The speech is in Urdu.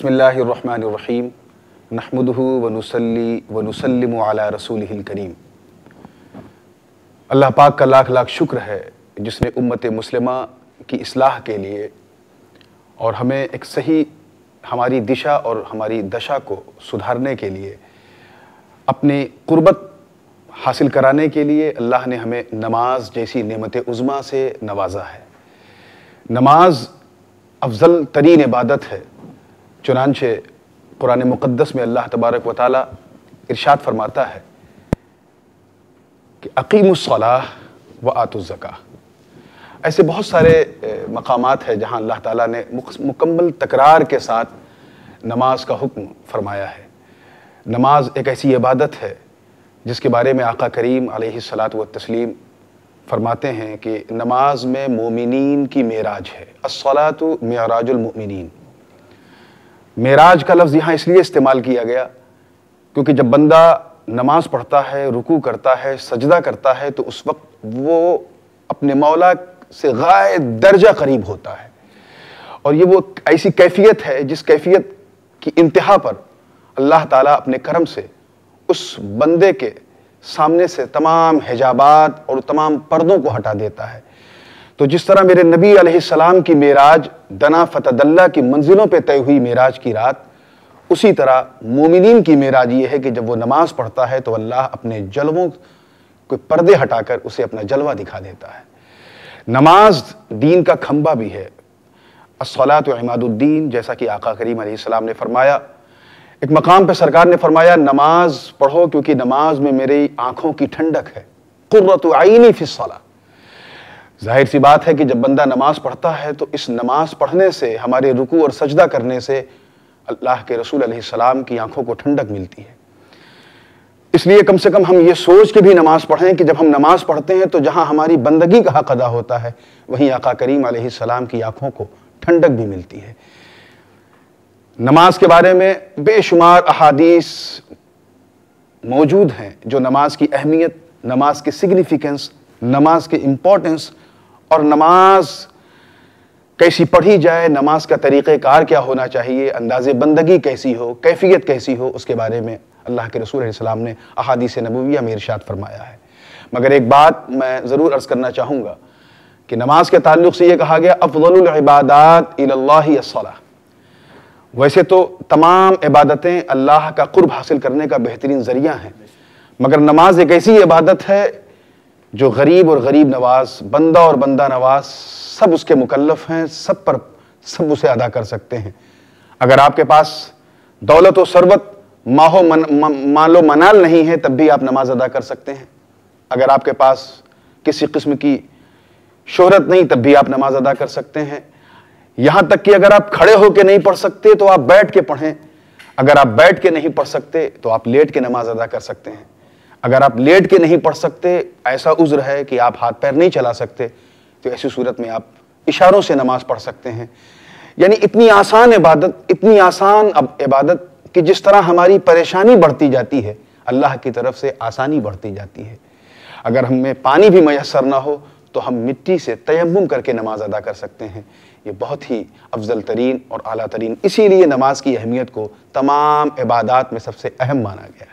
بسم اللہ الرحمن الرحیم نحمدہ ونصلی ونسلم علی رسولہ الکریم۔ اللہ پاک کا لاکھ لاکھ شکر ہے جس نے امت مسلمہ کی اصلاح کے لیے اور ہمیں ایک صحیح ہماری دشا اور ہماری دشا کو سدھارنے کے لیے اپنی قربت حاصل کرانے کے لیے اللہ نے ہمیں نماز جیسی نعمت عظمیٰ سے نوازا ہے۔ نماز افضل ترین عبادت ہے، چنانچہ قرآن مقدس میں اللہ تبارک و تعالی ارشاد فرماتا ہے کہ اقیموا الصلاۃ وآتوا الزکاۃ۔ ایسے بہت سارے مقامات ہیں جہاں اللہ تعالیٰ نے مکمل تکرار کے ساتھ نماز کا حکم فرمایا ہے۔ نماز ایک ایسی عبادت ہے جس کے بارے میں آقا کریم علیہ الصلاۃ والتسلیم فرماتے ہیں کہ نماز میں مومنین کی معراج ہے۔ الصلاۃ معراج المؤمنین۔ معراج کا لفظ یہاں اس لیے استعمال کیا گیا کیونکہ جب بندہ نماز پڑھتا ہے، رکوع کرتا ہے، سجدہ کرتا ہے تو اس وقت وہ اپنے مولا سے غایت درجہ قریب ہوتا ہے، اور یہ وہ ایسی کیفیت ہے جس کیفیت کی انتہا پر اللہ تعالیٰ اپنے کرم سے اس بندے کے سامنے سے تمام حجابات اور تمام پردوں کو ہٹا دیتا ہے۔ تو جس طرح میرے نبی علیہ السلام کی معراج دنا فتدلی کی منزلوں پہ طے ہوئی معراج کی رات، اسی طرح مومنین کی معراج یہ ہے کہ جب وہ نماز پڑھتا ہے تو اللہ اپنے جلووں کو پردے ہٹا کر اسے اپنا جلوہ دکھا دیتا ہے۔ نماز دین کا کھمبا بھی ہے۔ الصلاۃ عماد الدین، جیسا کہ آقا کریم علیہ السلام نے فرمایا۔ ایک مقام پہ سرکار نے فرمایا نماز پڑھو کیونکہ نماز میں میری آنکھوں کی ٹھنڈک ہے، قرۃ عینی فی الصلاۃ۔ ظاہر سی بات ہے کہ جب بندہ نماز پڑھتا ہے تو اس نماز پڑھنے سے، ہمارے رکوع اور سجدہ کرنے سے اللہ کے رسول علیہ السلام کی آنکھوں کو ٹھنڈک ملتی ہے۔ اس لیے کم سے کم ہم یہ سوچ کے بھی نماز پڑھیں کہ جب ہم نماز پڑھتے ہیں تو جہاں ہماری بندگی کا حق ادا ہوتا ہے وہیں آقا کریم علیہ السلام کی آنکھوں کو ٹھنڈک بھی ملتی ہے۔ نماز کے بارے میں بے شمار احادیث موجود ہیں جو نماز کی اہمیت، نماز کی سگنیفیکنس، نماز کی امپورٹنس اور نماز کیسی پڑھی جائے، نماز کا طریقہ کار کیا ہونا چاہیے، انداز بندگی کیسی ہو، کیفیت کیسی ہو، اس کے بارے میں اللہ کے رسول علیہ السلام نے احادیث نبویہ میں ارشاد فرمایا ہے۔ مگر ایک بات میں ضرور عرض کرنا چاہوں گا کہ نماز کے تعلق سے یہ کہا گیا افضل العبادات الی اللہ الصلاۃ۔ ویسے تو تمام عبادتیں اللہ کا قرب حاصل کرنے کا بہترین ذریعہ ہیں، مگر نماز ایک ایسی عبادت ہے جو غریب اور غریب نواز، بندہ اور بندہ نواز سب اس کے مکلف ہیں، سب اسے ادا کر سکتے ہیں۔ اگر آپ کے پاس دولت و ثروت، مال و منال نہیں ہے تب بھی آپ نماز ادا کر سکتے ہیں۔ اگر آپ کے پاس کسی قسم کی شہرت نہیں تب بھی آپ نماز ادا کر سکتے ہیں۔ یہاں تک کہ اگر آپ کھڑے ہو کے نہیں پڑھ سکتے تو آپ بیٹھ کے پڑھیں، اگر آپ بیٹھ کے نہیں پڑھ سکتے تو آپ لیٹ کے نماز ادا کر سکتے ہیں۔ اگر آپ لیٹ کے نہیں پڑھ سکتے، ایسا عذر ہے کہ آپ ہاتھ پیر نہیں چلا سکتے، تو ایسی صورت میں آپ اشاروں سے نماز پڑھ سکتے ہیں۔ یعنی اتنی آسان عبادت، اتنی آسان عبادت کہ جس طرح ہماری پریشانی بڑھتی جاتی ہے اللہ کی طرف سے آسانی بڑھتی جاتی ہے۔ اگر ہمیں پانی بھی میسر نہ ہو تو ہم مٹی سے تیمم کر کے نماز ادا کر سکتے ہیں۔ یہ بہت ہی افضل ترین اور اعلیٰ ترین، اسی لیے نماز کی اہمیت کو تمام عبادات میں سب سے اہم مانا گیا ہے۔